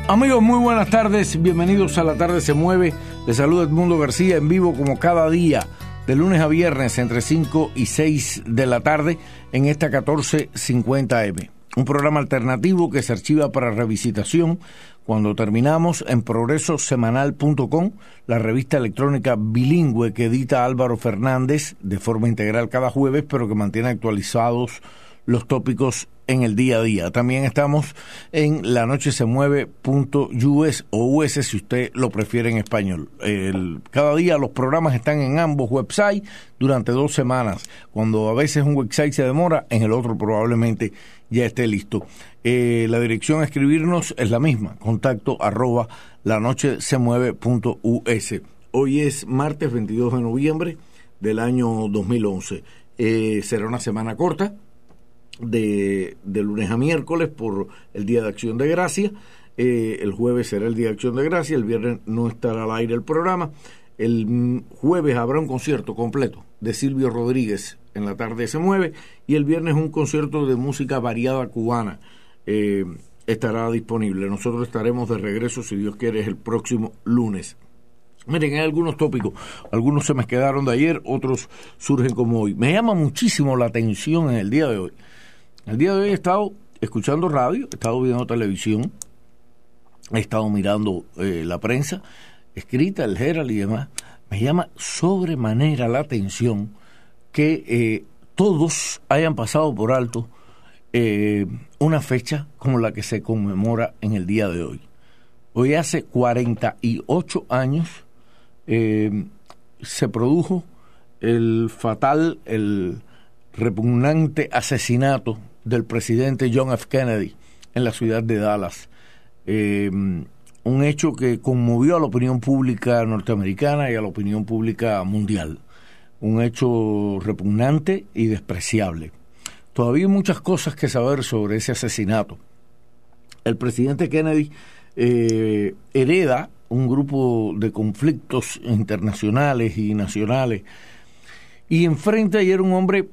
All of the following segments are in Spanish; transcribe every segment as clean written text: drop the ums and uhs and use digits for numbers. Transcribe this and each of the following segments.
Amigos, muy buenas tardes, bienvenidos a La Tarde Se Mueve. Les saluda Edmundo García en vivo como cada día, de lunes a viernes entre 5 y 6 de la tarde en esta 1450M. Un programa alternativo que se archiva para revisitación cuando terminamos en progresosemanal.com, la revista electrónica bilingüe que edita Álvaro Fernández de forma integral cada jueves, pero que mantiene actualizados los tópicos en el día a día. También estamos en lanochesemueve.us o US si usted lo prefiere en español. Cada día los programas están en ambos websites durante 2 semanas. Cuando a veces un website se demora, en el otro probablemente ya esté listo. La dirección a escribirnos es la misma, contacto@lanochesemueve.us. Hoy es martes 22 de noviembre del año 2011. Será una semana corta, de lunes a miércoles por el Día de Acción de Gracia. El jueves será el Día de Acción de Gracia, el viernes no estará al aire el programa. El jueves habrá un concierto completo de Silvio Rodríguez en La Tarde Se Mueve, y el viernes un concierto de música variada cubana estará disponible. Nosotros estaremos de regreso, si Dios quiere, el próximo lunes. Miren, hay algunos tópicos, algunos se me quedaron de ayer, otros surgen como hoy. Me llama muchísimo la atención en el día de hoy. El día de hoy he estado escuchando radio, he estado viendo televisión, he estado mirando la prensa escrita, el Herald y demás. Me llama sobremanera la atención que todos hayan pasado por alto una fecha como la que se conmemora en el día de hoy. Hoy hace 48 años se produjo el fatal, el repugnante asesinato del presidente John F. Kennedy en la ciudad de Dallas. Un hecho que conmovió a la opinión pública norteamericana y a la opinión pública mundial. Un hecho repugnante y despreciable. Todavía hay muchas cosas que saber sobre ese asesinato. El presidente Kennedy hereda un grupo de conflictos internacionales y nacionales, y enfrenta ayer un hombre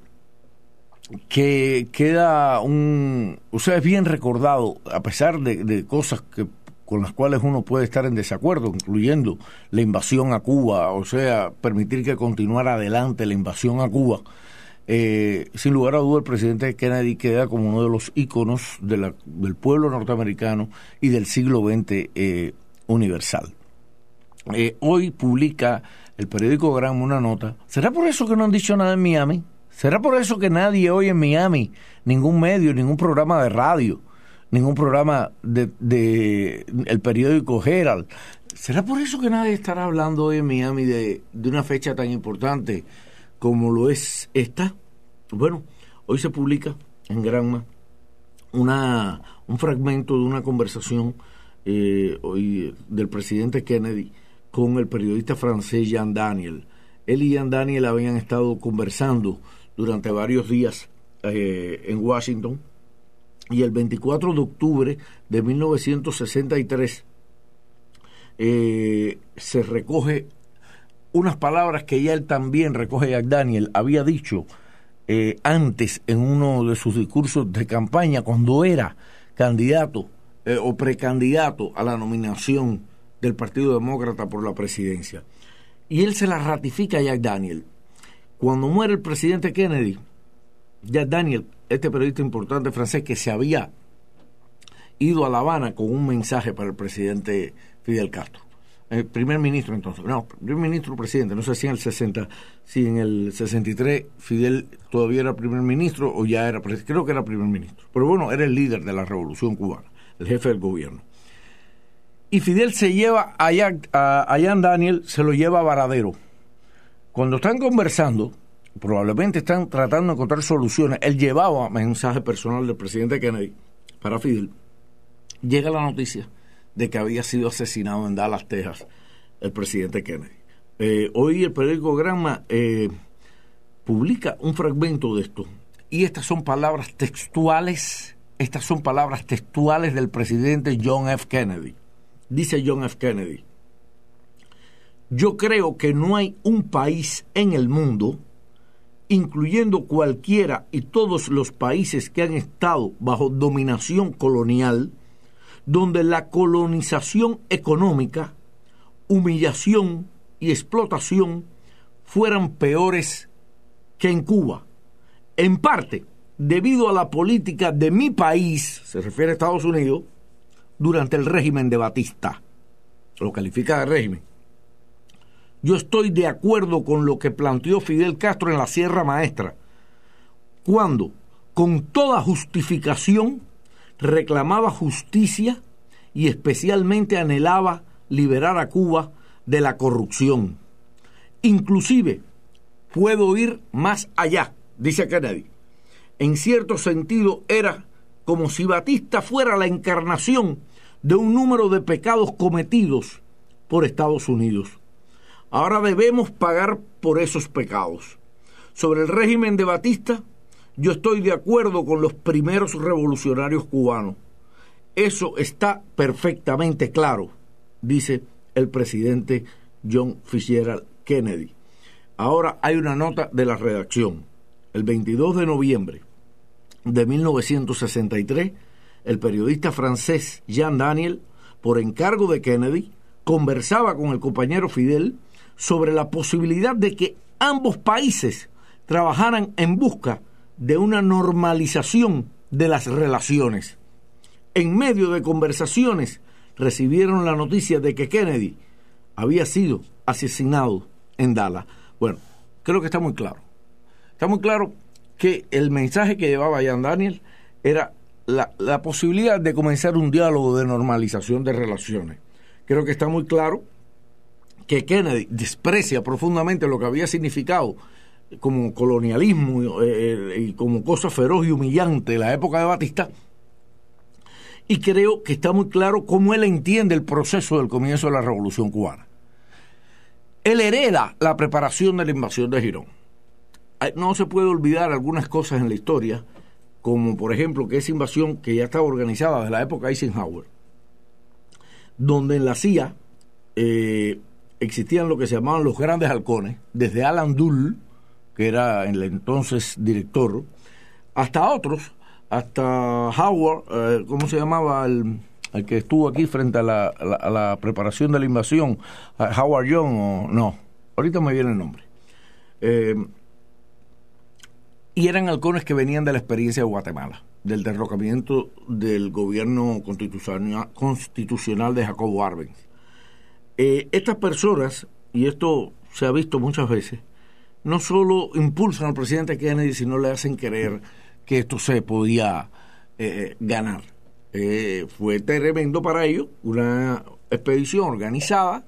que queda es bien recordado, a pesar de cosas con las cuales uno puede estar en desacuerdo, incluyendo la invasión a Cuba, o sea, permitir que continuara adelante la invasión a Cuba. Sin lugar a duda, el presidente Kennedy queda como uno de los íconos del pueblo norteamericano y del siglo XX universal. Hoy publica el periódico Granma una nota. ¿Será por eso que no han dicho nada en Miami? ¿Será por eso que nadie hoy en Miami, ningún medio, ningún programa de radio, ningún programa de el periódico Herald? ¿Será por eso que nadie estará hablando hoy en Miami de una fecha tan importante como lo es esta? Bueno, hoy se publica en Granma un fragmento de una conversación hoy del presidente Kennedy con el periodista francés Jean Daniel. Él y Jean Daniel habían estado conversando durante varios días en Washington, y el 24 de octubre de 1963 se recoge unas palabras que ya él también recoge. Jack Daniel había dicho antes en uno de sus discursos de campaña, cuando era candidato o precandidato a la nominación del Partido Demócrata por la presidencia. Y él se la ratifica a Jack Daniel. Cuando muere el presidente Kennedy, Jack Daniel, este periodista importante francés que se había ido a La Habana con un mensaje para el presidente Fidel Castro, el primer ministro entonces, primer ministro o presidente, no sé si en el 63 Fidel todavía era primer ministro o ya era presidente, creo que era primer ministro, pero bueno, era el líder de la revolución cubana, el jefe del gobierno. Y Fidel se lleva a Jean Daniel, se lo lleva a Varadero. Cuando están conversando, probablemente están tratando de encontrar soluciones. Él llevaba mensaje personal del presidente Kennedy para Fidel. Llega la noticia de que había sido asesinado en Dallas, Texas, el presidente Kennedy. Hoy el periódico Granma publica un fragmento de esto, y estas son palabras textuales del presidente John F. Kennedy. Dice John F. Kennedy: yo creo que no hay un país en el mundo, incluyendo cualquiera y todos los países que han estado bajo dominación colonial, donde la colonización económica, humillación y explotación fueran peores que en Cuba, en parte debido a la política de mi país, se refiere a Estados Unidos, durante el régimen de Batista. Lo califica de régimen. Yo estoy de acuerdo con lo que planteó Fidel Castro en la Sierra Maestra, cuando, con toda justificación, reclamaba justicia y especialmente anhelaba liberar a Cuba de la corrupción. Inclusive, puedo ir más allá, dice Kennedy. En cierto sentido, era como si Batista fuera la encarnación de un número de pecados cometidos por Estados Unidos. Ahora debemos pagar por esos pecados. Sobre el régimen de Batista, yo estoy de acuerdo con los primeros revolucionarios cubanos. Eso está perfectamente claro, dice el presidente John Fitzgerald Kennedy. Ahora hay una nota de la redacción. El 22 de noviembre de 1963, el periodista francés Jean Daniel, por encargo de Kennedy, conversaba con el compañero Fidel sobre la posibilidad de que ambos países trabajaran en busca de una normalización de las relaciones. En medio de conversaciones, recibieron la noticia de que Kennedy había sido asesinado en Dallas. Bueno, creo que está muy claro. Está muy claro que el mensaje que llevaba Jean Daniel era la posibilidad de comenzar un diálogo de normalización de relaciones. Creo que está muy claro que Kennedy desprecia profundamente lo que había significado como colonialismo y como cosa feroz y humillante en la época de Batista, y creo que está muy claro cómo él entiende el proceso del comienzo de la Revolución Cubana. Él hereda la preparación de la invasión de Girón. No se puede olvidar algunas cosas en la historia, como por ejemplo que esa invasión que ya estaba organizada desde la época de Eisenhower, donde en la CIA existían lo que se llamaban los grandes halcones, desde Alan Dulles, que era el entonces director, hasta otros, hasta Howard, ¿cómo se llamaba el que estuvo aquí frente a la preparación de la invasión? Howard Young, o no, ahorita me viene el nombre. Y eran halcones que venían de la experiencia de Guatemala, del derrocamiento del gobierno constitucional de Jacobo Arbenz. Estas personas, y esto se ha visto muchas veces, no solo impulsan al presidente Kennedy, sino le hacen creer que esto se podía ganar. Fue tremendo para ellos, una expedición organizada,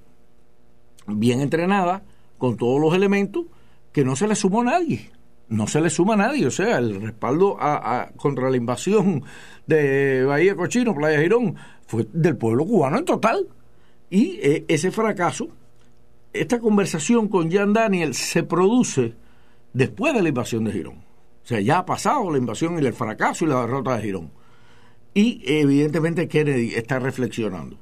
bien entrenada, con todos los elementos, que no se le sumó a nadie. No se le suma a nadie, o sea, el respaldo contra la invasión de Bahía Cochino, Playa Girón, fue del pueblo cubano en total. Y ese fracaso, esta conversación con Jean Daniel se produce después de la invasión de Girón. O sea, ya ha pasado la invasión y el fracaso y la derrota de Girón. Y evidentemente Kennedy está reflexionando.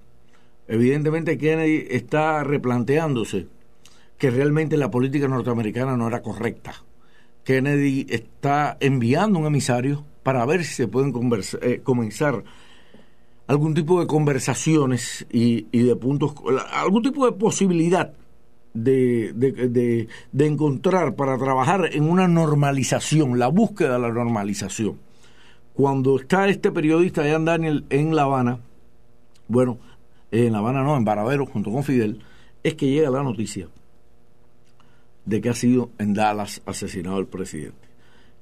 Evidentemente Kennedy está replanteándose que realmente la política norteamericana no era correcta. Kennedy está enviando un emisario para ver si se pueden comenzar algún tipo de conversaciones y de puntos, algún tipo de posibilidad de encontrar para trabajar en una normalización, la búsqueda de la normalización. Cuando está este periodista Jean Daniel en La Habana, bueno, en La Habana no, en Varadero, junto con Fidel, es que llega la noticia de que ha sido en Dallas asesinado el presidente.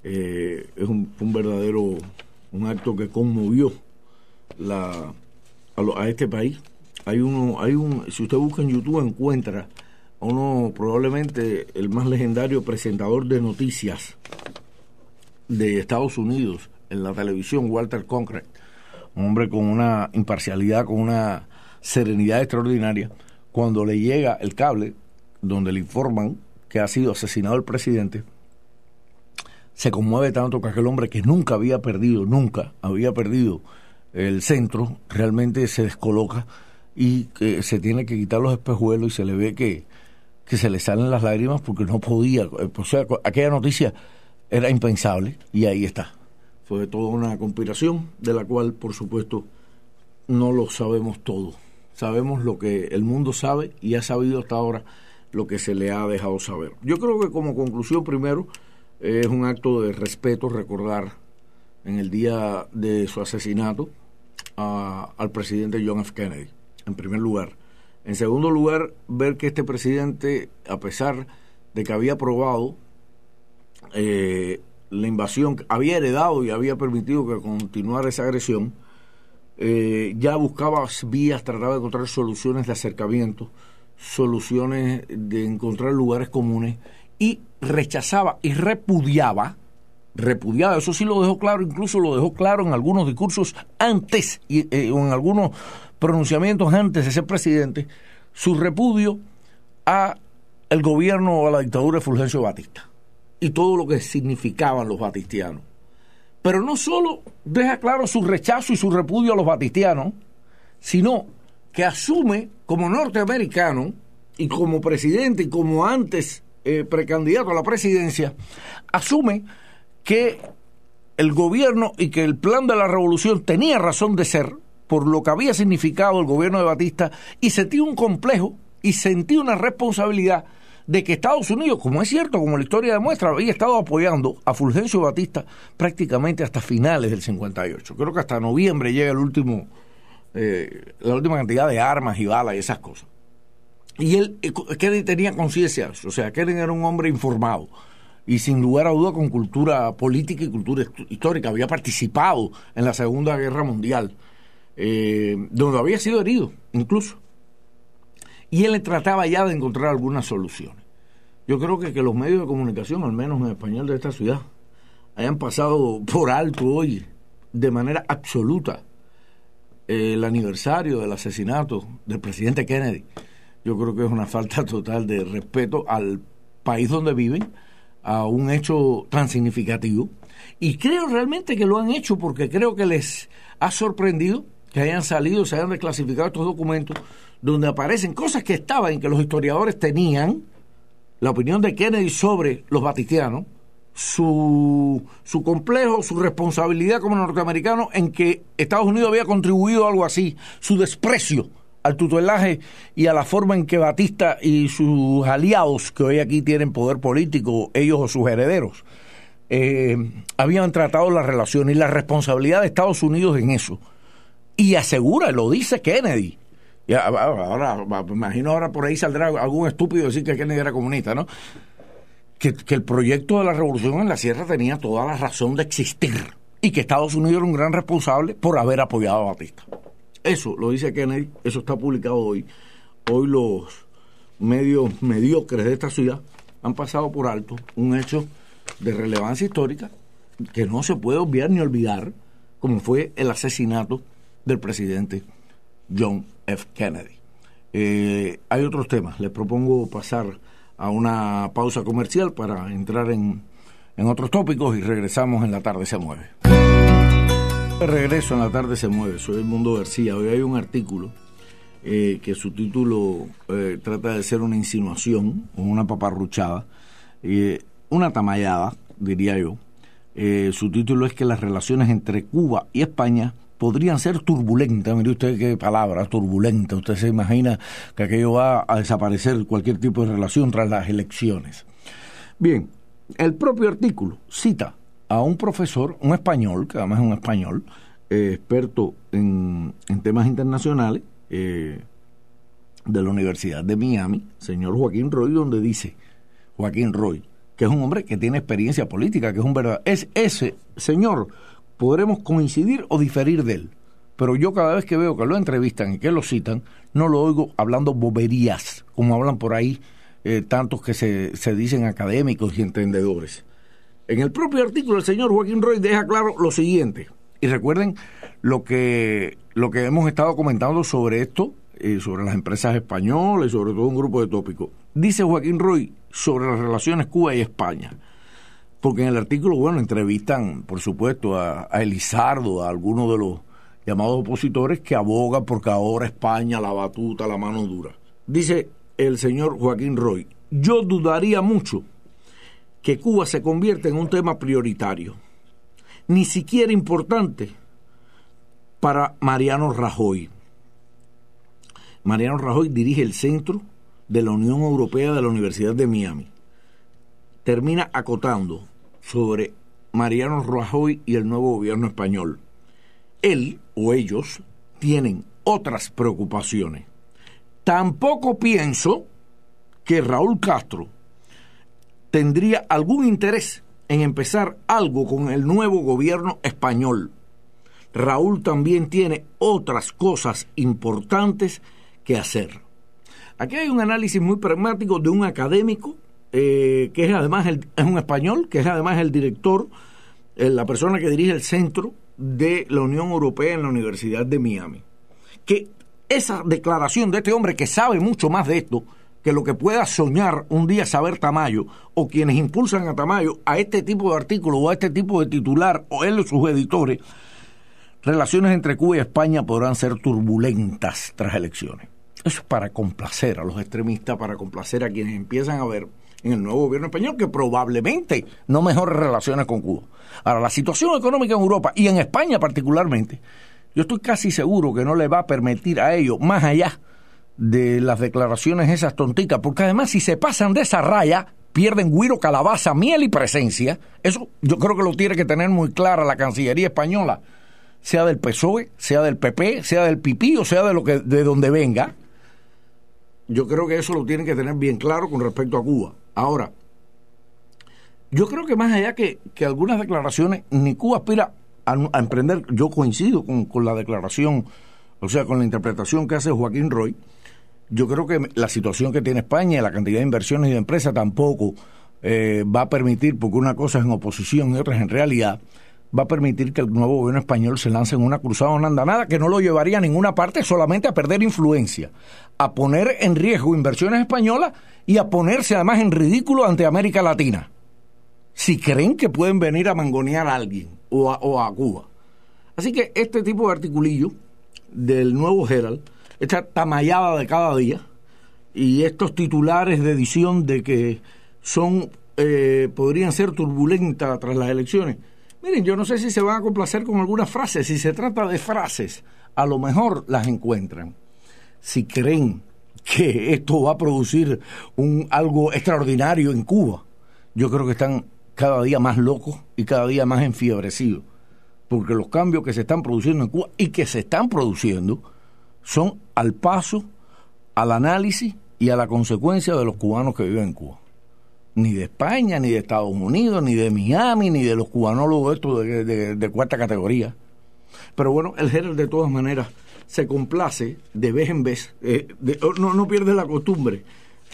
Es un verdadero, un acto que conmovió a este país. Si usted busca en YouTube encuentra a uno, probablemente el más legendario presentador de noticias de Estados Unidos en la televisión, Walter Cronkite, un hombre con una imparcialidad, con una serenidad extraordinaria. Cuando le llega el cable donde le informan que ha sido asesinado el presidente, se conmueve tanto que aquel hombre que nunca había perdido el centro, realmente se descoloca y que se tiene que quitar los espejuelos y se le ve que se le salen las lágrimas porque no podía. O sea, aquella noticia era impensable y ahí está. Fue toda una conspiración de la cual, por supuesto, no lo sabemos todo. Sabemos lo que el mundo sabe y ha sabido hasta ahora lo que se le ha dejado saber. Yo creo que como conclusión, primero, es un acto de respeto recordar en el día de su asesinato al presidente John F. Kennedy, en primer lugar. En segundo lugar, ver que este presidente, a pesar de que había aprobado la invasión, había heredado y había permitido que continuara esa agresión, ya buscaba vías, trataba de encontrar soluciones de acercamiento, soluciones de encontrar lugares comunes, y rechazaba y repudiaba, eso sí lo dejó claro, incluso lo dejó claro en algunos discursos antes, o en algunos pronunciamientos antes de ser presidente, su repudio a el gobierno o a la dictadura de Fulgencio Batista y todo lo que significaban los batistianos. Pero no solo deja claro su rechazo y su repudio a los batistianos, sino que asume como norteamericano y como presidente y como antes precandidato a la presidencia, asume que el gobierno y que el plan de la revolución tenía razón de ser por lo que había significado el gobierno de Batista, y sentía un complejo y sentía una responsabilidad de que Estados Unidos, como es cierto, como la historia demuestra, había estado apoyando a Fulgencio Batista prácticamente hasta finales del 58. Creo que hasta noviembre llega la última cantidad de armas y balas y esas cosas. Y Kennedy tenía conciencia, o sea, Kennedy era un hombre informado y sin lugar a duda con cultura política y cultura histórica. Había participado en la Segunda Guerra Mundial, donde había sido herido incluso. Y él trataba ya de encontrar algunas soluciones. Yo creo que los medios de comunicación, al menos en español de esta ciudad, hayan pasado por alto hoy, de manera absoluta, el aniversario del asesinato del presidente Kennedy. Yo creo que es una falta total de respeto al país donde viven, a un hecho tan significativo. Y creo realmente que lo han hecho porque creo que les ha sorprendido que hayan salido, se hayan desclasificado estos documentos donde aparecen cosas que estaban en que los historiadores tenían, la opinión de Kennedy sobre los batistianos, su complejo, su responsabilidad como norteamericano en que Estados Unidos había contribuido a algo así, su desprecio al tutelaje y a la forma en que Batista y sus aliados, que hoy aquí tienen poder político, ellos o sus herederos, habían tratado la relación y la responsabilidad de Estados Unidos en eso. Y asegura, lo dice Kennedy. Y ahora, me imagino ahora por ahí saldrá algún estúpido decir que Kennedy era comunista, ¿no? Que el proyecto de la revolución en la sierra tenía toda la razón de existir y que Estados Unidos era un gran responsable por haber apoyado a Batista. Eso lo dice Kennedy, eso está publicado hoy. Hoy los medios mediocres de esta ciudad han pasado por alto un hecho de relevancia histórica que no se puede obviar ni olvidar, como fue el asesinato del presidente John F. Kennedy. Hay otros temas. Les propongo pasar a una pausa comercial para entrar en otros tópicos y regresamos en La Tarde se Mueve. Regreso en La Tarde se Mueve. Soy Edmundo García. Hoy hay un artículo que su título trata de ser una insinuación o una paparruchada, una tamayada, diría yo. Su título es que las relaciones entre Cuba y España podrían ser turbulentas. Mire usted qué palabra, turbulenta. Usted se imagina que aquello va a desaparecer cualquier tipo de relación tras las elecciones. Bien, el propio artículo cita a un profesor, un español, que además es un español, experto en temas internacionales, de la Universidad de Miami, señor Joaquín Roy, donde dice, Joaquín Roy, que es un hombre que tiene experiencia política, que es un verdadero... Ese señor, podremos coincidir o diferir de él, pero yo cada vez que veo que lo entrevistan y que lo citan, no lo oigo hablando boberías, como hablan por ahí tantos que se dicen académicos y entendedores. En el propio artículo el señor Joaquín Roy deja claro lo siguiente, y recuerden lo que hemos estado comentando sobre esto, sobre las empresas españolas y sobre todo un grupo de tópicos. Dice Joaquín Roy sobre las relaciones Cuba y España, porque en el artículo, bueno, entrevistan, por supuesto, a Elizardo, a algunos de los llamados opositores que abogan porque ahora España la batuta, la mano dura. Dice el señor Joaquín Roy, yo dudaría mucho que Cuba se convierta en un tema prioritario, ni siquiera importante, para Mariano Rajoy. Mariano Rajoy dirige el Centro de la Unión Europea de la Universidad de Miami. Termina acotando sobre Mariano Rajoy y el nuevo gobierno español. Él o ellos tienen otras preocupaciones. Tampoco pienso que Raúl Castro tendría algún interés en empezar algo con el nuevo gobierno español. Raúl también tiene otras cosas importantes que hacer. Aquí hay un análisis muy pragmático de un académico que es además es un español, que es además el director, la persona que dirige el Centro de la Unión Europea en la Universidad de Miami. Que esa declaración de este hombre que sabe mucho más de esto que lo que pueda soñar un día saber Tamayo, o quienes impulsan a Tamayo a este tipo de artículo o a este tipo de titular, o él o sus editores, relaciones entre Cuba y España podrán ser turbulentas tras elecciones. Eso es para complacer a los extremistas, para complacer a quienes empiezan a ver en el nuevo gobierno español que probablemente no mejore relaciones con Cuba. Ahora, la situación económica en Europa y en España particularmente, yo estoy casi seguro que no le va a permitir a ellos, más allá de las declaraciones esas tonticas, porque además si se pasan de esa raya, pierden güiro, calabaza, miel y presencia. Eso yo creo que lo tiene que tener muy clara la Cancillería española, sea del PSOE, sea del PP, sea del pipí o sea de donde venga. Yo creo que eso lo tienen que tener bien claro con respecto a Cuba. Ahora, yo creo que más allá que algunas declaraciones, ni Cuba aspira a emprender. Yo coincido con la declaración, o sea, con la interpretación que hace Joaquín Roy. Yo creo que la situación que tiene España, la cantidad de inversiones y de empresas tampoco va a permitir, porque una cosa es en oposición y otra es en realidad, va a permitir que el nuevo gobierno español se lance en una cruzada o una andanada que no lo llevaría a ninguna parte, solamente a perder influencia, a poner en riesgo inversiones españolas y a ponerse además en ridículo ante América Latina, si creen que pueden venir a mangonear a alguien o a Cuba. Así que este tipo de articulillo del nuevo Herald, esta tamayada de cada día y estos titulares de edición de que podrían ser turbulentas tras las elecciones. Miren, yo no sé si se van a complacer con algunas frases. Si se trata de frases, a lo mejor las encuentran. Si creen que esto va a producir algo extraordinario en Cuba, yo creo que están cada día más locos y cada día más enfiebrecidos, porque los cambios que se están produciendo en Cuba y que se están produciendo son al paso, al análisis y a la consecuencia de los cubanos que viven en Cuba. Ni de España, ni de Estados Unidos, ni de Miami, ni de los cubanólogos estos de cuarta categoría. Pero bueno, el Herald de todas maneras se complace de vez en vez, no pierde la costumbre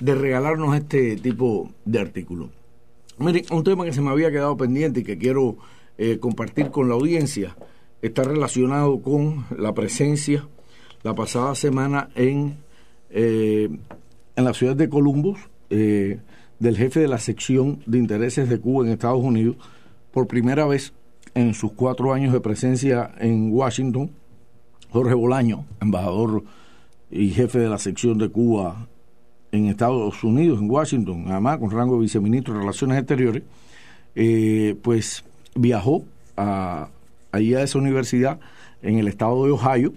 de regalarnos este tipo de artículos. Miren, un tema que se me había quedado pendiente y que quiero compartir con la audiencia está relacionado con la presencia la pasada semana en la ciudad de Columbus, del jefe de la sección de intereses de Cuba en Estados Unidos, por primera vez en sus 4 años de presencia en Washington, Jorge Bolaño, embajador y jefe de la sección de Cuba en Estados Unidos, en Washington, además con rango de viceministro de Relaciones Exteriores, pues viajó allí a esa universidad en el estado de Ohio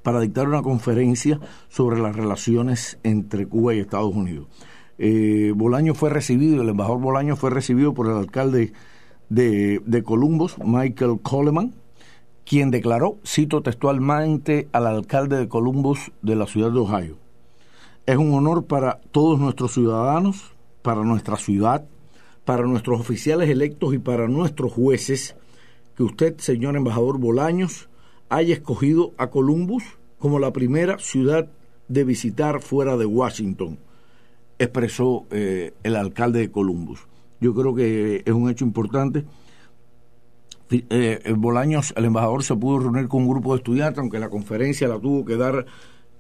para dictar una conferencia sobre las relaciones entre Cuba y Estados Unidos. Bolaño fue recibido, el embajador Bolaño fue recibido por el alcalde de Columbus, Michael Coleman, quien declaró, cito textualmente al alcalde de Columbus de la ciudad de Ohio: es un honor para todos nuestros ciudadanos, para nuestra ciudad, para nuestros oficiales electos y para nuestros jueces, que usted, señor embajador Bolaños, haya escogido a Columbus como la primera ciudad de visitar fuera de Washington, expresó el alcalde de Columbus. Yo creo que es un hecho importante. Bolaños, el embajador, se pudo reunir con un grupo de estudiantes, aunque la conferencia la tuvo que dar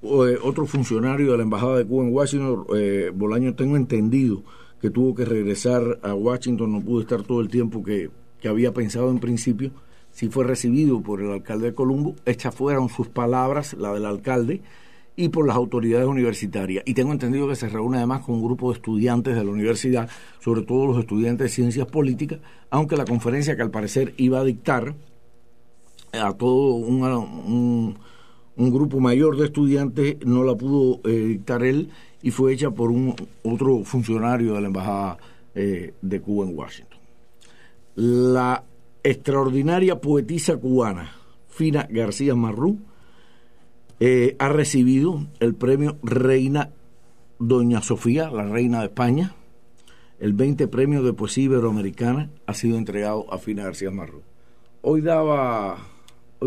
otro funcionario de la embajada de Cuba en Washington. Bolaños, tengo entendido que tuvo que regresar a Washington, no pudo estar todo el tiempo que había pensado en principio. Sí fue recibido por el alcalde de Columbus, hechas fueron sus palabras, la del alcalde, y por las autoridades universitarias. Y tengo entendido que se reúne además con un grupo de estudiantes de la universidad, sobre todo los estudiantes de ciencias políticas, aunque la conferencia que al parecer iba a dictar a todo un grupo mayor de estudiantes, no la pudo dictar él y fue hecha por otro funcionario de la Embajada de Cuba en Washington. La extraordinaria poetisa cubana Fina García Marrú ha recibido el premio Reina Doña Sofía, la reina de España. El 20 premio de poesía iberoamericana ha sido entregado a Fina García Marrú. Hoy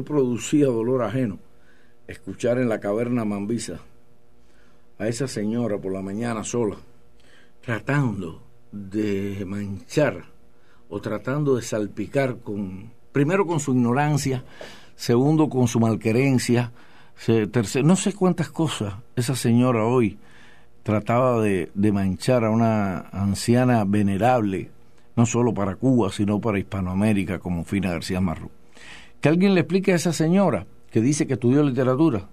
producía dolor ajeno escuchar en la caverna Mambisa a esa señora por la mañana sola, tratando de manchar o tratando de salpicar primero con su ignorancia, segundo con su malquerencia, tercero, no sé cuántas cosas esa señora hoy trataba de manchar a una anciana venerable, no solo para Cuba, sino para Hispanoamérica, como Fina García Marrú. Que alguien le explique a esa señora que dice que estudió literatura,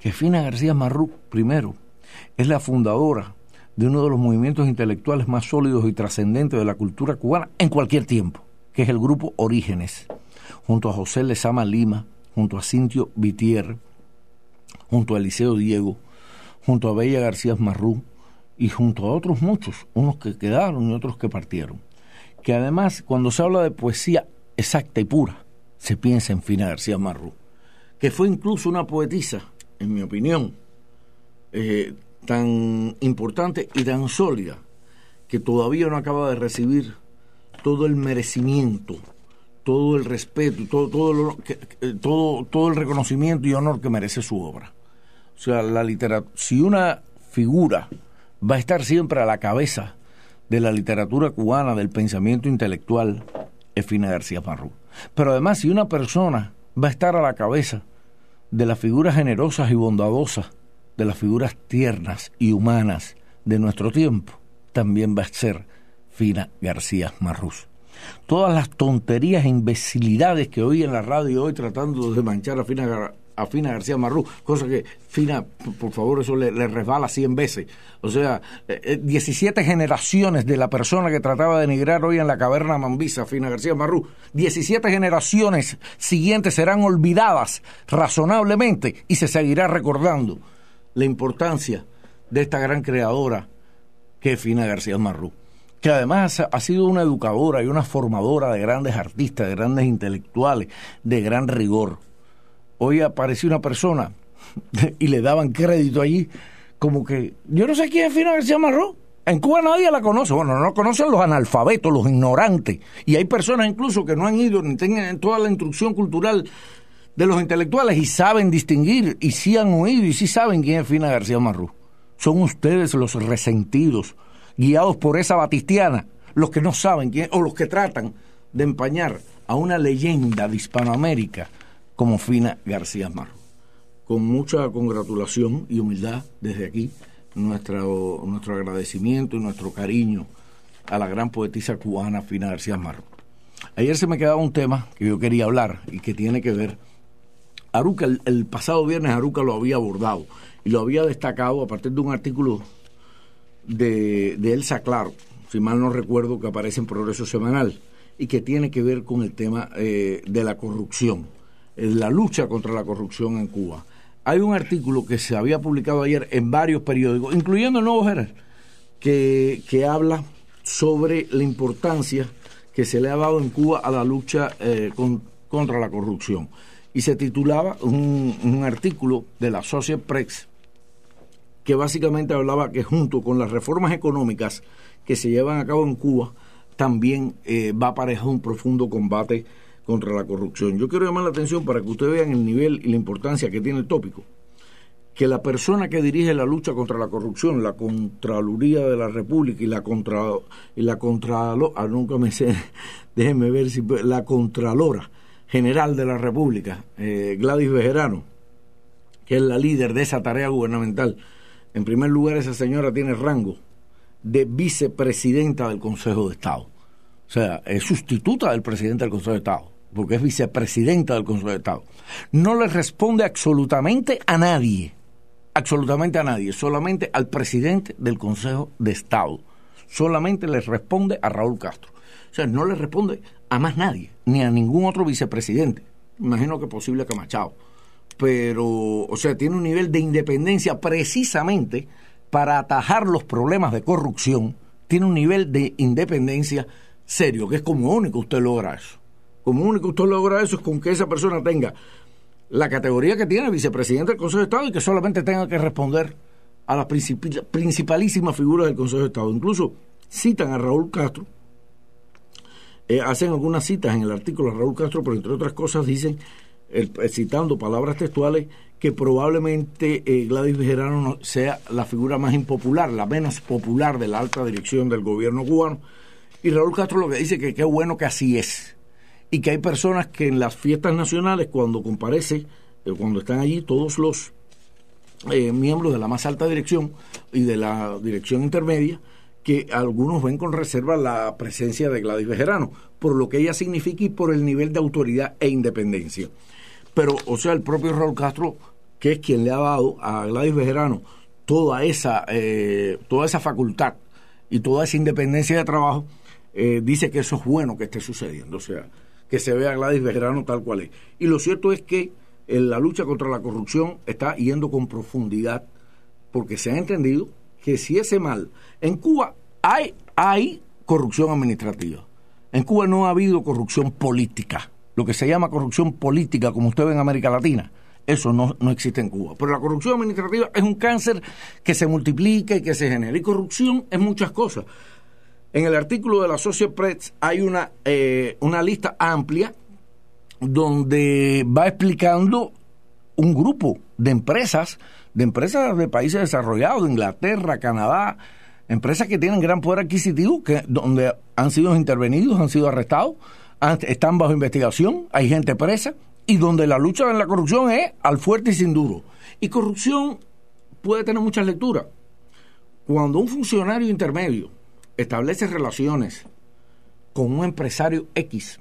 que Fina García Marrú, primero, es la fundadora de uno de los movimientos intelectuales más sólidos y trascendentes de la cultura cubana en cualquier tiempo, que es el Grupo Orígenes, junto a José Lezama Lima, junto a Cintio Vitier, junto a Eliseo Diego, junto a Bella García Marrú y junto a otros muchos, unos que quedaron y otros que partieron. Que además, cuando se habla de poesía exacta y pura, se piensa en Fina García Marrú, que fue incluso una poetisa, en mi opinión, tan importante y tan sólida, que todavía no acaba de recibir todo el merecimiento, todo el respeto, todo el reconocimiento y honor que merece su obra. O sea, la literatura, si una figura va a estar siempre a la cabeza de la literatura cubana, del pensamiento intelectual, es Fina García Marrú. Pero además, si una persona va a estar a la cabeza de las figuras generosas y bondadosas, de las figuras tiernas y humanas de nuestro tiempo, también va a ser Fina García Marrú. Todas las tonterías e imbecilidades que oí en la radio hoy tratando de manchar a Fina García Marrú, cosa que Fina, por favor, eso le resbala 100 veces. O sea, 17 generaciones de la persona que trataba de denigrar hoy en la caverna Mambisa, Fina García Marrú, 17 generaciones siguientes serán olvidadas razonablemente y se seguirá recordando la importancia de esta gran creadora que es Fina García Marrú, que además ha sido una educadora y una formadora de grandes artistas, de grandes intelectuales, de gran rigor. Hoy apareció una persona y le daban crédito allí, como que, yo no sé quién es Fina García Marrú. En Cuba nadie la conoce. Bueno, no conocen los analfabetos, los ignorantes. Y hay personas incluso que no han ido ni tienen toda la instrucción cultural de los intelectuales y saben distinguir, y sí han oído, y sí saben quién es Fina García Marrú. Son ustedes los resentidos, guiados por esa batistiana, los que no saben quién, o los que tratan de empañar a una leyenda de Hispanoamérica como Fina García Marrú. Con mucha congratulación y humildad desde aquí, nuestro agradecimiento y nuestro cariño a la gran poetisa cubana Fina García Marrú. Ayer se me quedaba un tema que yo quería hablar y que tiene que ver. Aruca, el pasado viernes Aruca lo había abordado y lo había destacado a partir de un artículo de Elsa Claro, si mal no recuerdo, que aparece en Progreso Semanal y que tiene que ver con el tema de la corrupción, la lucha contra la corrupción en Cuba. Hay un artículo que se había publicado ayer en varios periódicos, incluyendo el Nuevo Herald, que habla sobre la importancia que se le ha dado en Cuba a la lucha contra la corrupción. Y se titulaba un artículo de la Associated Press que básicamente hablaba que junto con las reformas económicas que se llevan a cabo en Cuba, también va aparejado un profundo combate contra la corrupción. Yo quiero llamar la atención para que ustedes vean el nivel y la importancia que tiene el tópico, que la persona que dirige la lucha contra la corrupción, la Contraloría de la República y la Contralora General de la República, Gladys Bejerano, que es la líder de esa tarea gubernamental. En primer lugar, esa señora tiene rango de vicepresidenta del Consejo de Estado. O sea, es sustituta del presidente del Consejo de Estado, porque es vicepresidenta del Consejo de Estado. No le responde absolutamente a nadie, solamente al presidente del Consejo de Estado. Solamente le responde a Raúl Castro. O sea, no le responde a más nadie, ni a ningún otro vicepresidente. me imagino que posible que Machado, pero, o sea, tiene un nivel de independencia precisamente para atajar los problemas de corrupción, tiene un nivel de independencia serio, que es como único usted logra eso. Como único usted logra eso es con que esa persona tenga la categoría que tiene vicepresidente del Consejo de Estado y que solamente tenga que responder a las principalísimas figuras del Consejo de Estado. Incluso citan a Raúl Castro, hacen algunas citas en el artículo de Raúl Castro, pero entre otras cosas dicen, citando palabras textuales, que probablemente Gladys Bejarano sea la figura más impopular, la menos popular de la alta dirección del gobierno cubano. Y Raúl Castro lo que dice que qué bueno que así es. Y que hay personas que en las fiestas nacionales, cuando comparece, cuando están allí todos los miembros de la más alta dirección y de la dirección intermedia, que algunos ven con reserva la presencia de Gladys Bejarano, por lo que ella significa y por el nivel de autoridad e independencia. Pero, o sea, el propio Raúl Castro, que es quien le ha dado a Gladys Bejarano toda esa facultad y toda esa independencia de trabajo, dice que eso es bueno que esté sucediendo, o sea, que se vea a Gladys Bejarano tal cual es. Y lo cierto es que la lucha contra la corrupción está yendo con profundidad, porque se ha entendido que si ese mal... En Cuba hay corrupción administrativa. En Cuba no ha habido corrupción política. Lo que se llama corrupción política, como usted ve en América Latina, eso no existe en Cuba. Pero la corrupción administrativa es un cáncer que se multiplica y que se genera. Y corrupción es muchas cosas. En el artículo de la Associated Press hay una lista amplia donde va explicando un grupo de empresas de países desarrollados, de Inglaterra, Canadá, empresas que tienen gran poder adquisitivo, donde han sido intervenidos, han sido arrestados, están bajo investigación, hay gente presa, y donde la lucha en la corrupción es al fuerte y sin duro. Y corrupción puede tener muchas lecturas. Cuando un funcionario intermedio establece relaciones con un empresario X,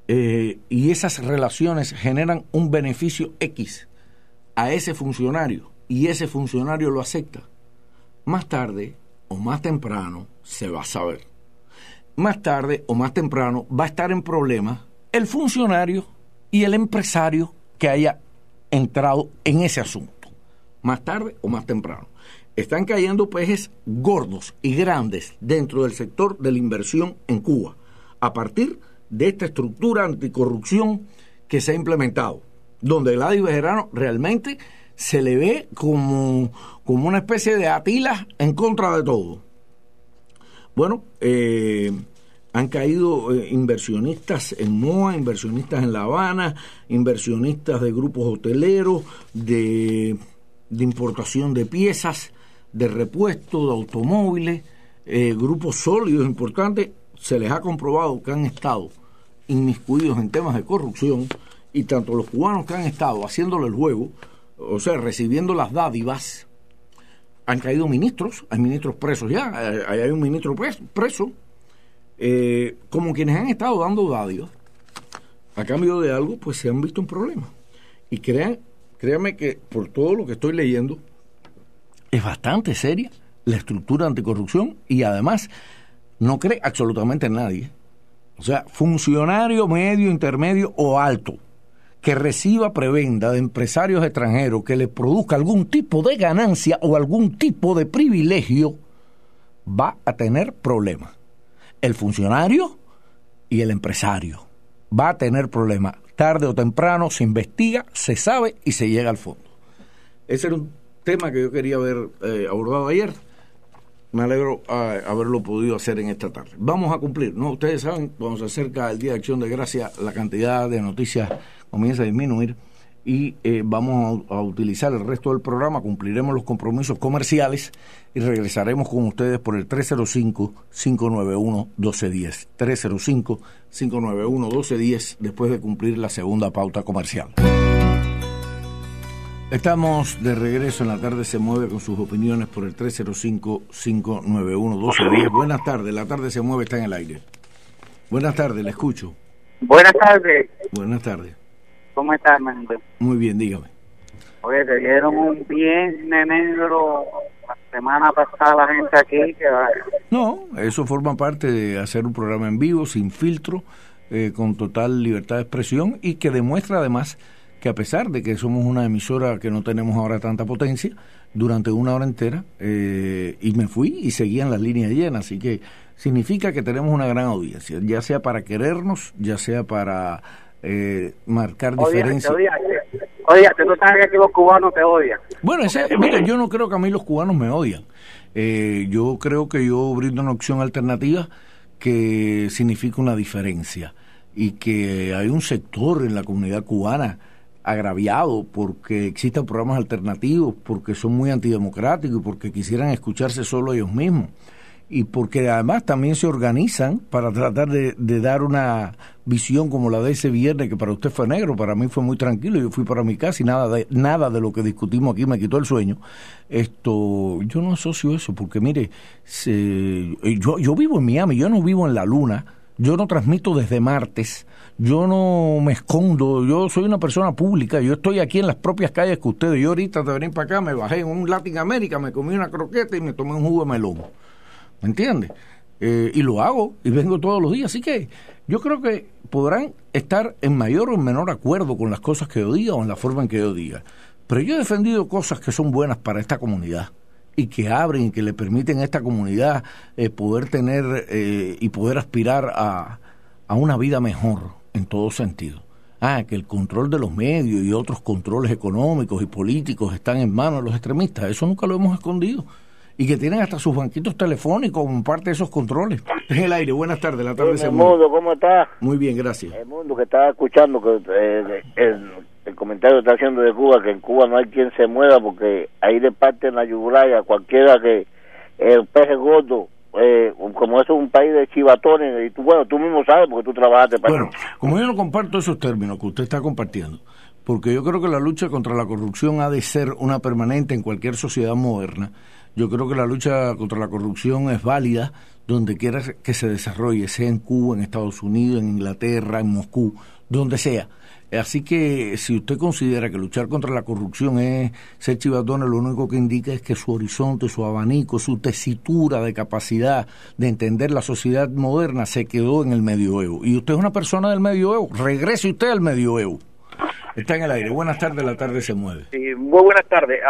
y esas relaciones generan un beneficio X a ese funcionario, y ese funcionario lo acepta, más tarde o más temprano se va a saber. Más tarde o más temprano va a estar en problemas el funcionario y el empresario que haya entrado en ese asunto. Más tarde o más temprano. Están cayendo peces gordos y grandes dentro del sector de la inversión en Cuba, a partir de esta estructura anticorrupción que se ha implementado, donde Gladys Bejarano realmente se le ve como una especie de Atila en contra de todo. Bueno, han caído inversionistas en MOA, inversionistas en La Habana, inversionistas de grupos hoteleros, de importación de piezas, de repuesto, de automóviles, grupos sólidos importantes. Se les ha comprobado que han estado inmiscuidos en temas de corrupción, y tanto los cubanos que han estado haciéndole el juego, o sea, recibiendo las dádivas, han caído ministros, hay ministros presos ya, hay un ministro preso, como quienes han estado dando dádivas, a cambio de algo, pues se han visto un problema. Y créanme que por todo lo que estoy leyendo, es bastante seria la estructura anticorrupción, y además no cree absolutamente en nadie. O sea, funcionario medio, intermedio o alto que reciba prebenda de empresarios extranjeros que le produzca algún tipo de ganancia o algún tipo de privilegio, va a tener problemas. El funcionario y el empresario va a tener problemas. Tarde o temprano se investiga, se sabe y se llega al fondo. Ese era un tema que yo quería haber abordado ayer. Me alegro haberlo podido hacer en esta tarde. Vamos a cumplir, ¿no? Ustedes saben, cuando se acerca el Día de Acción de Gracias, la cantidad de noticias comienza a disminuir, y vamos a utilizar el resto del programa, cumpliremos los compromisos comerciales y regresaremos con ustedes por el 305-591-1210. 305-591-1210, después de cumplir la segunda pauta comercial. Estamos de regreso en La Tarde se mueve con sus opiniones por el 305-591-1210. Buenas tardes, La Tarde se mueve, está en el aire. Buenas tardes, le escucho. Buenas tardes. Buenas tardes. ¿Cómo estás, hermano? Muy bien, dígame. Oye, te dieron un viernes negro la semana pasada la gente aquí. Que... No, eso forma parte de hacer un programa en vivo, sin filtro, con total libertad de expresión y que demuestra además que a pesar de que somos una emisora que no tenemos ahora tanta potencia, durante una hora entera, y me fui y seguían las líneas llenas, así que significa que tenemos una gran audiencia, ya sea para querernos, ya sea para marcar diferencias. Oye, tú sabes que los cubanos te odian. Bueno, mira, yo no creo que a mí los cubanos me odian. Yo creo que yo brindo una opción alternativa que significa una diferencia y que hay un sector en la comunidad cubana agraviado porque existan programas alternativos, porque son muy antidemocráticos y porque quisieran escucharse solo ellos mismos y porque además también se organizan para tratar de dar una visión como la de ese viernes, que para usted fue negro, para mí fue muy tranquilo, yo fui para mi casa y nada de lo que discutimos aquí me quitó el sueño. Yo no asocio eso, porque mire, yo vivo en Miami, yo no vivo en la luna, yo no transmito desde martes, yo no me escondo, yo soy una persona pública, yo estoy aquí en las propias calles que ustedes. Yo ahorita de venir para acá me bajé en un Latin America, me comí una croqueta y me tomé un jugo de melón, ¿me entiendes? Y lo hago y vengo todos los días, así que yo creo que podrán estar en mayor o en menor acuerdo con las cosas que yo diga o en la forma en que yo diga, pero yo he defendido cosas que son buenas para esta comunidad y que abren y que le permiten a esta comunidad poder tener y poder aspirar a una vida mejor en todo sentido. Que el control de los medios y otros controles económicos y políticos están en manos de los extremistas, eso nunca lo hemos escondido. Y que tienen hasta sus banquitos telefónicos como parte de esos controles. En el aire, buenas tardes, la tarde se mueve. Mundo, ¿cómo está? Muy bien, gracias. El mundo que estaba escuchando, que el comentario que está haciendo de Cuba, que en Cuba no hay quien se mueva porque ahí le parten la yugular a cualquiera que el peje gordo, como eso es un país de chivatones, y tú mismo sabes porque tú trabajaste para... Bueno, como yo no comparto esos términos que usted está compartiendo, porque yo creo que la lucha contra la corrupción ha de ser una permanente en cualquier sociedad moderna. Yo creo que la lucha contra la corrupción es válida donde quiera que se desarrolle, sea en Cuba, en Estados Unidos, en Inglaterra, en Moscú, donde sea. Así que si usted considera que luchar contra la corrupción es ser chivatón, lo único que indica es que su horizonte, su abanico, su tesitura de capacidad de entender la sociedad moderna se quedó en el medioevo. Y usted es una persona del medioevo, regrese usted al medioevo. Está en el aire. Buenas tardes, la tarde se mueve. Sí, muy buenas tardes.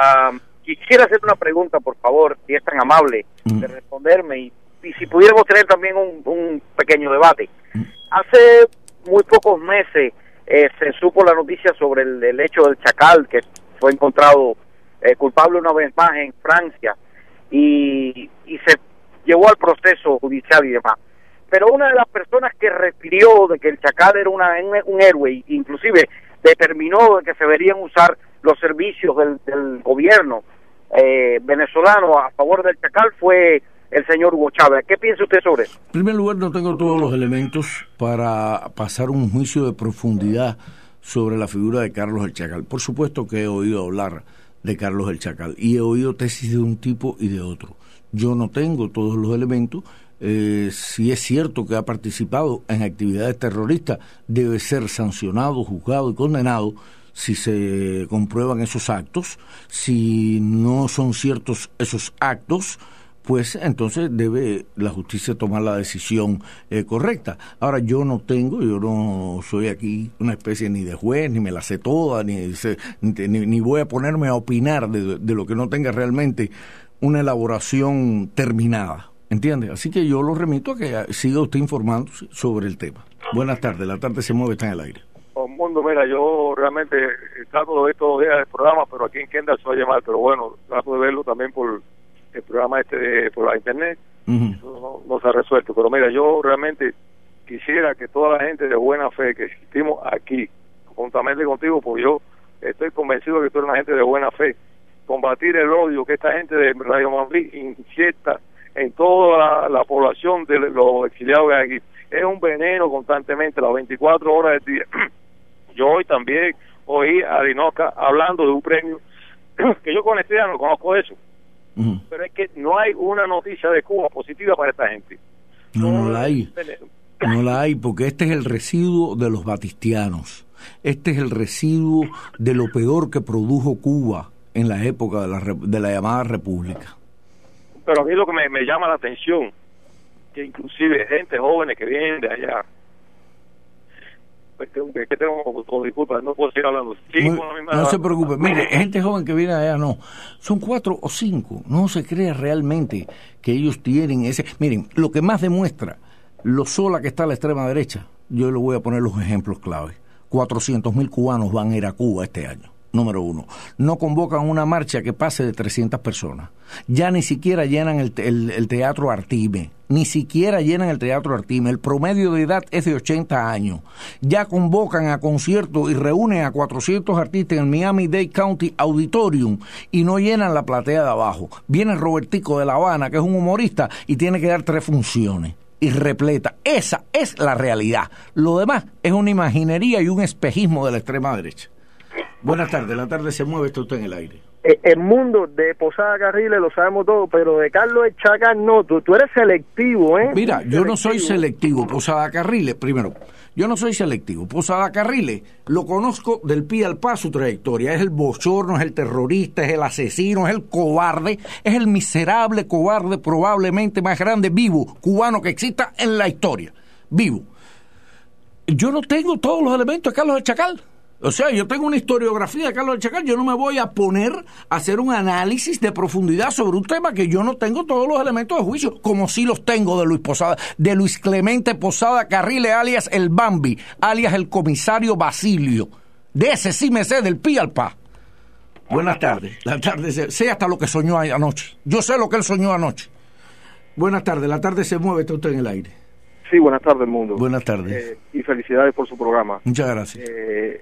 Quisiera hacer una pregunta, por favor, si es tan amable de responderme, y si pudiéramos tener también un pequeño debate. Hace muy pocos meses se supo la noticia sobre el hecho del Chacal, que fue encontrado culpable una vez más en Francia, y se llevó al proceso judicial y demás. Pero una de las personas que refirió de que el Chacal era un héroe, inclusive determinó de que se deberían usar los servicios del gobierno venezolano a favor del Chacal, fue el señor Hugo Chávez. ¿Qué piensa usted sobre eso? En primer lugar, no tengo todos los elementos para pasar un juicio de profundidad sobre la figura de Carlos el Chacal. Por supuesto que he oído hablar de Carlos el Chacal y he oído tesis de un tipo y de otro. Yo no tengo todos los elementos. Si es cierto que ha participado en actividades terroristas, debe ser sancionado, juzgado y condenado si se comprueban esos actos. Si no son ciertos esos actos, pues entonces debe la justicia tomar la decisión correcta. Ahora, yo no soy aquí una especie ni de juez, ni me la sé toda, ni voy a ponerme a opinar de lo que no tenga realmente una elaboración terminada, ¿entiende? Así que yo lo remito a que siga usted informando sobre el tema. Buenas tardes, la tarde se mueve, está en el aire. Mundo, mira, yo realmente trato de ver todos los días el programa, pero aquí en Kendall se va a llamar, pero bueno, trato de verlo también por el programa por la internet. No se ha resuelto, pero mira, yo realmente quisiera que toda la gente de buena fe que existimos aquí, juntamente contigo, pues yo estoy convencido de que tú eres una gente de buena fe, combatir el odio que esta gente de Radio Madrid inyecta en toda la población de los exiliados de aquí. Es un veneno constantemente, las 24 horas del día. Yo hoy también oí a Dinoca hablando de un premio que yo con este ya no conozco eso. Pero es que no hay una noticia de Cuba positiva para esta gente. No la hay. No la hay, porque este es el residuo de los batistianos. Este es el residuo de lo peor que produjo Cuba en la época de la llamada República. Pero a mí lo que me llama la atención, que inclusive gente jóvenes que vienen de allá, que tengo disculpas, no puedo seguir hablando. No se preocupe, mire, gente joven que viene de allá, no, son 4 o 5, no se cree realmente que ellos tienen ese. Miren, lo que más demuestra lo sola que está la extrema derecha, yo le voy a poner los ejemplos clave. 400.000 cubanos van a ir a Cuba este año. Número 1, no convocan una marcha que pase de 300 personas. Ya ni siquiera llenan el Teatro Artime. Ni siquiera llenan el Teatro Artime. El promedio de edad es de 80 años. Ya convocan a conciertos y reúnen a 400 artistas en el Miami-Dade County Auditorium y no llenan la platea de abajo. Viene Robertico de La Habana, que es un humorista, y tiene que dar 3 funciones. Y repleta. Esa es la realidad. Lo demás es una imaginería y un espejismo de la extrema derecha. Buenas tardes, la tarde se mueve, está usted en el aire. El mundo de Posada Carriles lo sabemos todo, pero de Carlos El Chacal no, tú eres selectivo, ¿eh? Mira, yo no soy selectivo, Posada Carriles, primero, yo no soy selectivo, Posada Carriles lo conozco del pie al pa su trayectoria, es el bochorno, es el terrorista, es el asesino, es el cobarde, es el miserable cobarde probablemente más grande vivo cubano que exista en la historia, vivo. Yo no tengo todos los elementos de Carlos El Chacal. O sea, yo tengo una historiografía de Carlos El Chacal, yo no me voy a poner a hacer un análisis de profundidad sobre un tema que yo no tengo todos los elementos de juicio, como sí los tengo de Luis Clemente Posada Carriles, alias el Bambi, alias el comisario Basilio. De ese sí me sé del pi al pa. Buenas tardes. La tarde sé hasta lo que soñó anoche. Yo sé lo que él soñó anoche. Buenas tardes, la tarde se mueve, está usted en el aire. Sí, buenas tardes, Mundo. Buenas tardes. Y felicidades por su programa. Muchas gracias.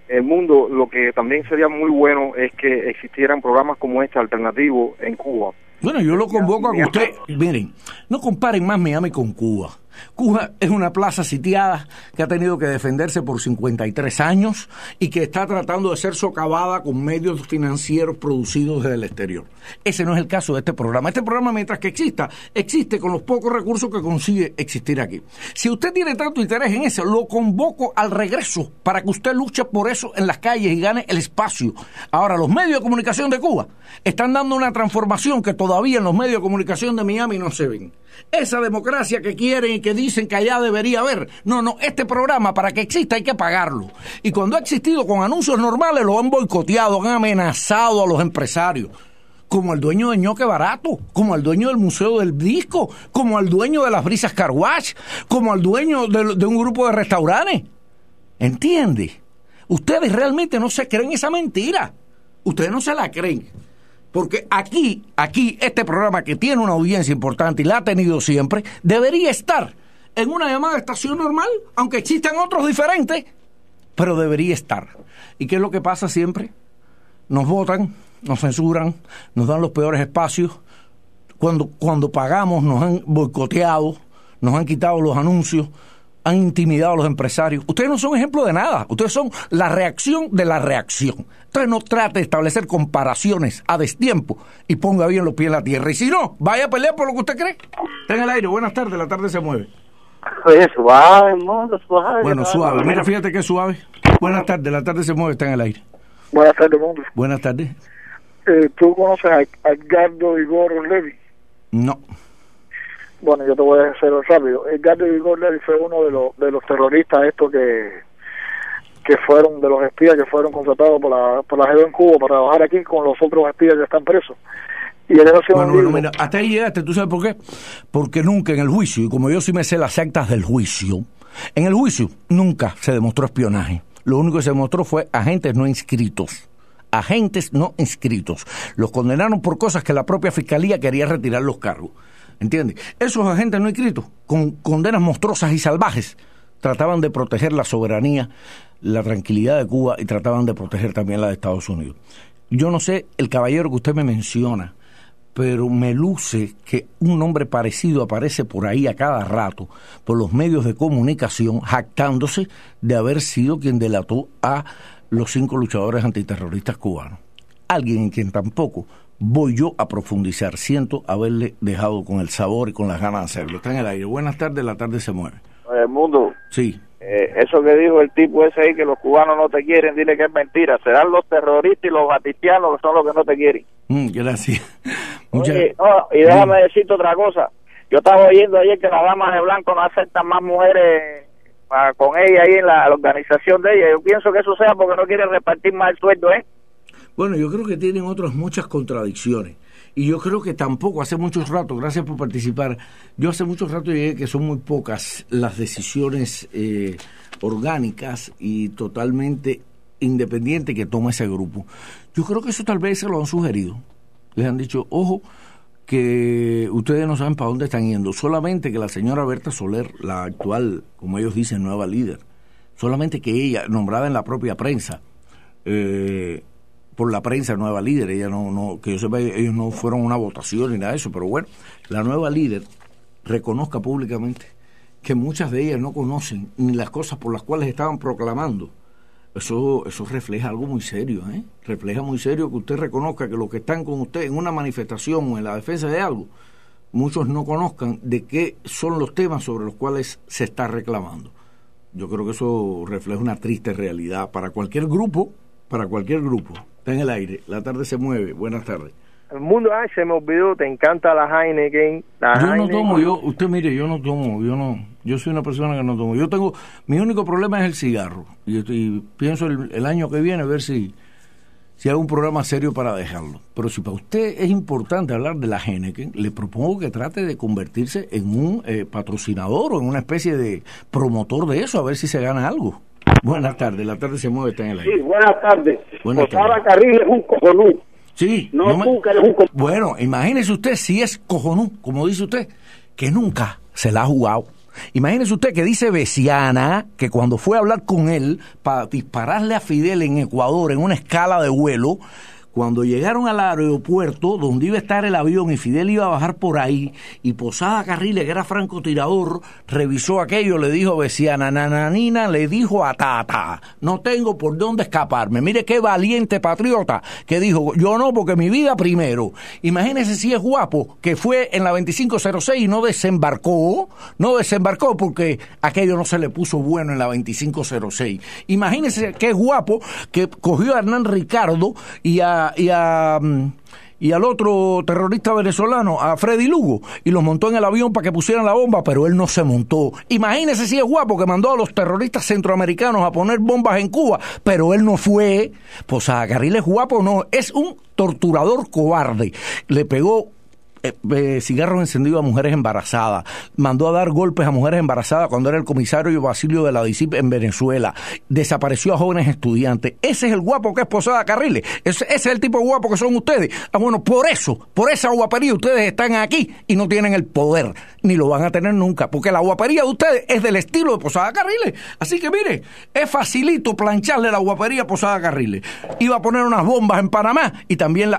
El Mundo, lo que también sería muy bueno es que existieran programas como este, alternativos, en Cuba. Bueno, yo lo convoco a que usted, miren, no comparen más Miami con Cuba. Cuba es una plaza sitiada que ha tenido que defenderse por 53 años y que está tratando de ser socavada con medios financieros producidos desde el exterior. Ese no es el caso de este programa. Este programa, mientras que exista, existe con los pocos recursos que consigue existir aquí. Si usted tiene tanto interés en eso, lo convoco al regreso para que usted luche por eso en las calles y gane el espacio. Ahora, los medios de comunicación de Cuba están dando una transformación que todavía en los medios de comunicación de Miami no se ven. Esa democracia que quieren y que dicen que allá debería haber. No, este programa para que exista hay que pagarlo. Y cuando ha existido con anuncios normales lo han boicoteado, han amenazado a los empresarios. Como el dueño de Ñoque Barato, como el dueño del Museo del Disco, como el dueño de las Brisas Car Wash, como el dueño de un grupo de restaurantes. ¿Entiende? Ustedes realmente no se creen esa mentira. Ustedes no se la creen. Porque aquí, este programa que tiene una audiencia importante y la ha tenido siempre, debería estar en una llamada de estación normal, aunque existan otros diferentes, pero debería estar. ¿Y qué es lo que pasa siempre? Nos votan, nos censuran, nos dan los peores espacios. Cuando pagamos nos han boicoteado, nos han quitado los anuncios, han intimidado a los empresarios. Ustedes no son ejemplo de nada. Ustedes son la reacción de la reacción. Entonces no trate de establecer comparaciones a destiempo y ponga bien los pies en la tierra. Y si no, vaya a pelear por lo que usted cree. Está en el aire. Buenas tardes. La tarde se mueve. Oye, suave, Mundo, suave. Bueno, suave. Mira, fíjate que es suave. Buenas tardes. La tarde se mueve. Está en el aire. Buenas tardes, Mundo. Buenas tardes. ¿Tú conoces a Edgardo Igor Levy? No. Bueno, yo te voy a hacer rápido. Edgardo Igor Levy fue uno de los terroristas estos que fueron, de los espías que fueron contratados por la JEDO en Cuba para trabajar aquí con los otros espías que están presos. Y él bueno, mira, hasta ahí llegaste. ¿Tú sabes por qué? Porque nunca en el juicio, y como yo sí me sé las actas del juicio, en el juicio nunca se demostró espionaje. Lo único que se demostró fue agentes no inscritos. Agentes no inscritos. Los condenaron por cosas que la propia fiscalía quería retirar los cargos. ¿Entiendes? Esos agentes no inscritos, con condenas monstruosas y salvajes, trataban de proteger la soberanía, la tranquilidad de Cuba y trataban de proteger también la de Estados Unidos. Yo no sé el caballero que usted me menciona, pero me luce que un nombre parecido aparece por ahí a cada rato por los medios de comunicación, jactándose de haber sido quien delató a los 5 luchadores antiterroristas cubanos. Alguien en quien tampoco voy yo a profundizar. Siento haberle dejado con el sabor y con las ganas de hacerlo. Está en el aire. Buenas tardes, la tarde se mueve. El Mundo. Sí. Eso que dijo el tipo ese ahí, que los cubanos no te quieren, dile que es mentira. Serán los terroristas y los batistianos que son los que no te quieren. Gracias. Oye, y déjame decirte otra cosa. Yo estaba oyendo ayer que las damas de blanco no aceptan más mujeres con ella ahí en la organización de ella. Yo pienso que eso sea porque no quieren repartir más el sueldo, ¿eh? Bueno, yo creo que tienen otras muchas contradicciones. Y yo creo que tampoco, hace mucho rato, gracias por participar, yo hace mucho rato llegué que son muy pocas las decisiones orgánicas y totalmente independientes que toma ese grupo. Yo creo que eso tal vez se lo han sugerido. Les han dicho, ojo, que ustedes no saben para dónde están yendo. Solamente que la señora Berta Soler, la actual, como ellos dicen, nueva líder, solamente que ella, nombrada en la propia prensa, por la prensa nueva líder, ella no que yo sepa, ellos no fueron a una votación ni nada de eso, pero bueno, la nueva líder reconozca públicamente que muchas de ellas no conocen ni las cosas por las cuales estaban proclamando. Eso refleja algo muy serio, refleja muy serio que usted reconozca que los que están con usted en una manifestación o en la defensa de algo, muchos no conozcan de qué son los temas sobre los cuales se está reclamando. Yo creo que eso refleja una triste realidad para cualquier grupo. Está en el aire, la tarde se mueve. Buenas tardes. El mundo, se me olvidó, te encanta la Heineken. No tomo, usted mire, yo no tomo, yo soy una persona que no tomo. Mi único problema es el cigarro. Y pienso el año que viene a ver si hago un programa serio para dejarlo. Pero si para usted es importante hablar de la Heineken, le propongo que trate de convertirse en un patrocinador o en una especie de promotor de eso, a ver si se gana algo. Buenas tardes, la tarde se mueve, está en el aire. Sí, buenas tardes. Posada Carril es un cojonú. Sí. Eres un cojonú. Bueno, imagínese usted si es cojonú, como dice usted, que nunca se la ha jugado. Imagínese usted que dice Veciana que cuando fue a hablar con él para dispararle a Fidel en Ecuador en una escala de vuelo, cuando llegaron al aeropuerto donde iba a estar el avión y Fidel iba a bajar por ahí, y Posada Carriles, que era francotirador, revisó aquello, le dijo Veciana, nananina, le dijo a Tata, no tengo por dónde escaparme. Mire qué valiente patriota que dijo, yo no, porque mi vida primero. Imagínese si es guapo, que fue en la 2506 y no desembarcó porque aquello no se le puso bueno en la 2506. Imagínese qué guapo que cogió a Hernán Ricardo y al otro terrorista venezolano, a Freddy Lugo, y los montó en el avión para que pusieran la bomba, pero él no se montó. Imagínese si es guapo que mandó a los terroristas centroamericanos a poner bombas en Cuba, pero él no fue. Posada Carriles guapo no, es un torturador cobarde. Le pegó cigarros encendidos a mujeres embarazadas, mandó a dar golpes a mujeres embarazadas cuando era el comisario Basilio de la DICIP en Venezuela, desapareció a jóvenes estudiantes. Ese es el guapo que es Posada Carriles, ese es el tipo de guapo que son ustedes. Bueno, por esa guapería ustedes están aquí y no tienen el poder, ni lo van a tener nunca, porque la guapería de ustedes es del estilo de Posada Carriles. Así que mire, es facilito plancharle la guapería a Posada Carriles. Iba a poner unas bombas en Panamá y también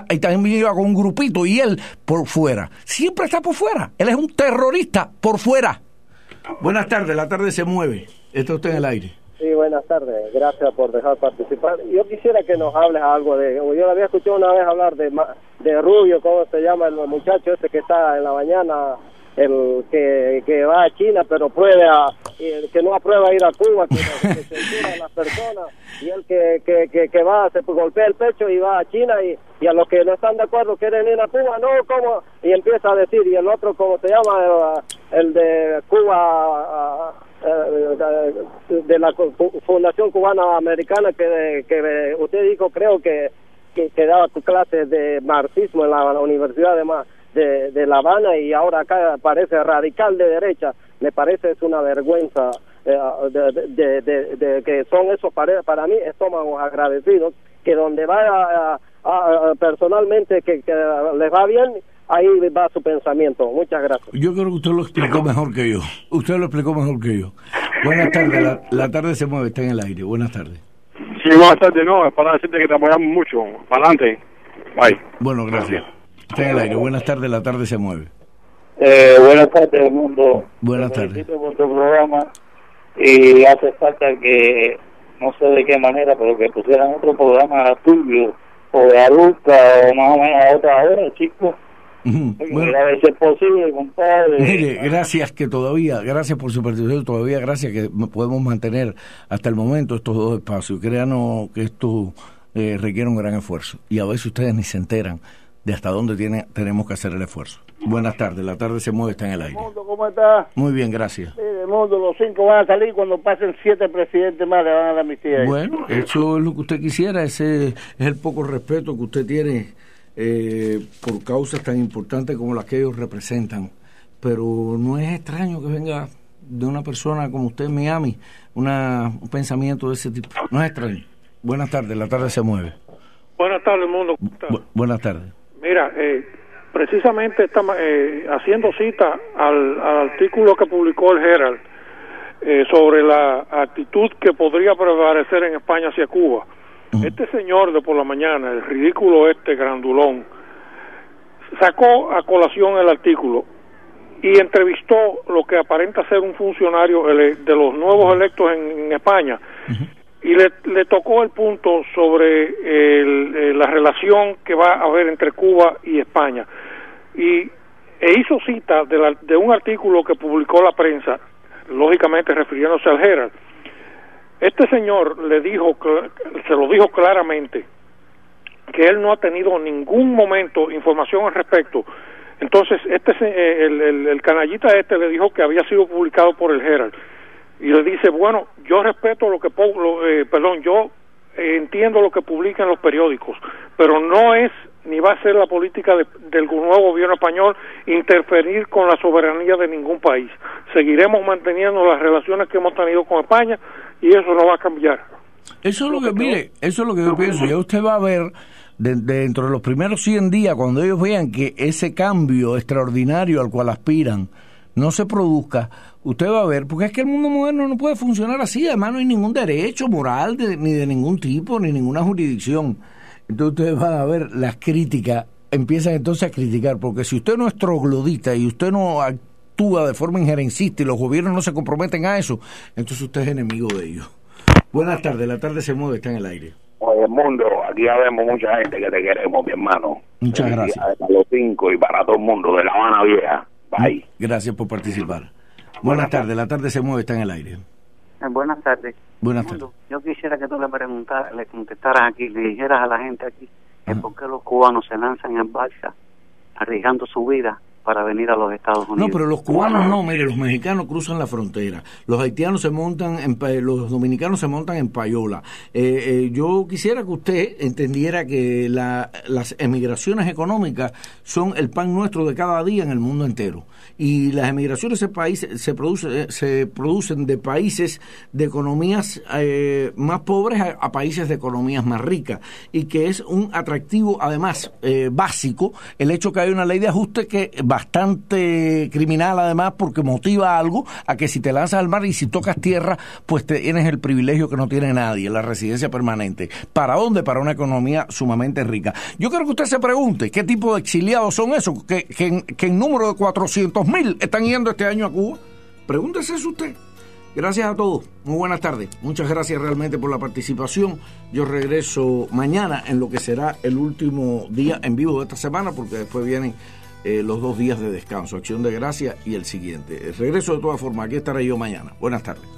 iba con un grupito, y él por fuera. Siempre está por fuera. Él es un terrorista por fuera. Buenas tardes, la tarde se mueve. Está usted en el aire. Sí, buenas tardes. Gracias por dejar participar. Yo quisiera que nos hables algo de... Yo le había escuchado una vez hablar de Rubio, ¿cómo se llama el muchacho ese que está en la mañana? El que va a China, pero que no aprueba ir a Cuba, que censura a las personas, y el que va, se golpea el pecho y va a China, y a los que no están de acuerdo quieren ir a Cuba, no, ¿cómo? Y empieza a decir, y el otro, ¿cómo se llama? El de Cuba, de la Fundación Cubana Americana, que usted dijo, creo que daba clases de marxismo en la Universidad de La Habana, y ahora acá parece radical de derecha. Me parece es una vergüenza de que son esos, para mí, estómagos agradecidos, que donde va personalmente que les va bien, ahí va su pensamiento. Muchas gracias. Yo creo que usted lo explicó mejor que yo. Buenas tardes, la tarde se mueve, está en el aire. Buenas tardes. Sí, buenas tardes, no, es para decirte que te apoyamos mucho. Para adelante. Bye. Bueno, gracias. Está en el aire. Buenas tardes, la tarde se mueve. Buenas tardes, mundo. Buenas tardes. Por tu programa, y hace falta que, no sé de qué manera, pero que pusieran otro programa tuyo, o de adulta, o más o menos a otra hora, chicos. Bueno, a ver si es posible, compadre. Mire, gracias por su participación, gracias que podemos mantener hasta el momento estos dos espacios. Créanos que esto requiere un gran esfuerzo, y a veces ustedes ni se enteran de hasta dónde tenemos que hacer el esfuerzo. Buenas tardes, la tarde se mueve, está en el aire. Mundo, ¿cómo está? Muy bien, gracias. Mire, Mundo, los 5 van a salir cuando pasen 7 presidentes más, le van a dar amnistía. Bueno, eso es lo que usted quisiera, ese es el poco respeto que usted tiene por causas tan importantes como las que ellos representan. Pero no es extraño que venga de una persona como usted en Miami un pensamiento de ese tipo. No es extraño. Buenas tardes, la tarde se mueve. Buenas tardes, Mundo. Buenas tardes. Mira, precisamente estamos haciendo cita al artículo que publicó el Herald sobre la actitud que podría prevalecer en España hacia Cuba. Este señor de por la mañana, el ridículo grandulón, sacó a colación el artículo y entrevistó lo que aparenta ser un funcionario de los nuevos electos en España, y le tocó el punto sobre la relación que va a haber entre Cuba y España, e hizo cita de un artículo que publicó la prensa, lógicamente refiriéndose al Herald. Este señor se lo dijo claramente, que él no ha tenido en ningún momento información al respecto. Entonces el canallita le dijo que había sido publicado por el Herald, y le dice, bueno, yo respeto yo entiendo lo que publican los periódicos, pero no es ni va a ser la política del nuevo gobierno español interferir con la soberanía de ningún país. Seguiremos manteniendo las relaciones que hemos tenido con España y eso no va a cambiar. Eso es lo que yo pienso. Ya usted va a ver dentro de los primeros 100 días, cuando ellos vean que ese cambio extraordinario al cual aspiran no se produzca, usted va a ver, porque es que el mundo moderno no puede funcionar así, además no hay ningún derecho moral ni de ningún tipo, ni ninguna jurisdicción. Entonces ustedes van a ver las críticas, empiezan entonces a criticar, porque si usted no es troglodita y usted no actúa de forma injerencista y los gobiernos no se comprometen a eso, entonces usted es enemigo de ellos. Buenas tardes, la tarde se mueve, está en el aire. Oye, Mundo, aquí ya vemos mucha gente que te queremos, mi hermano. Muchas gracias. Para los 5 y para todo el mundo de La Habana Vieja. Bye. Gracias por participar. Buenas tardes, la tarde se mueve, está en el aire. Buenas tardes. Buenas tardes. Yo quisiera que tú le contestaras aquí, le dijeras a la gente aquí por qué los cubanos se lanzan en balsa arriesgando su vida para venir a los Estados Unidos. No, pero los cubanos no, mire, los mexicanos cruzan la frontera, los haitianos se montan, los dominicanos se montan en payola. Yo quisiera que usted entendiera que las emigraciones económicas son el pan nuestro de cada día en el mundo entero. Y las emigraciones de países se producen de países de economías más pobres a países de economías más ricas, y que es un atractivo además básico el hecho que hay una ley de ajuste que bastante criminal además, porque motiva algo a que si te lanzas al mar y si tocas tierra, pues tienes el privilegio que no tiene nadie, la residencia permanente. ¿Para dónde? Para una economía sumamente rica. Yo quiero que usted se pregunte qué tipo de exiliados son esos que en número de 400,000 están yendo este año a Cuba. Pregúntese eso usted. Gracias a todos, muy buenas tardes. Muchas gracias realmente por la participación. Yo regreso mañana en lo que será el último día en vivo de esta semana, porque después vienen los 2 días de descanso, Acción de Gracias y el siguiente. Regreso de todas formas, aquí estaré yo mañana. Buenas tardes.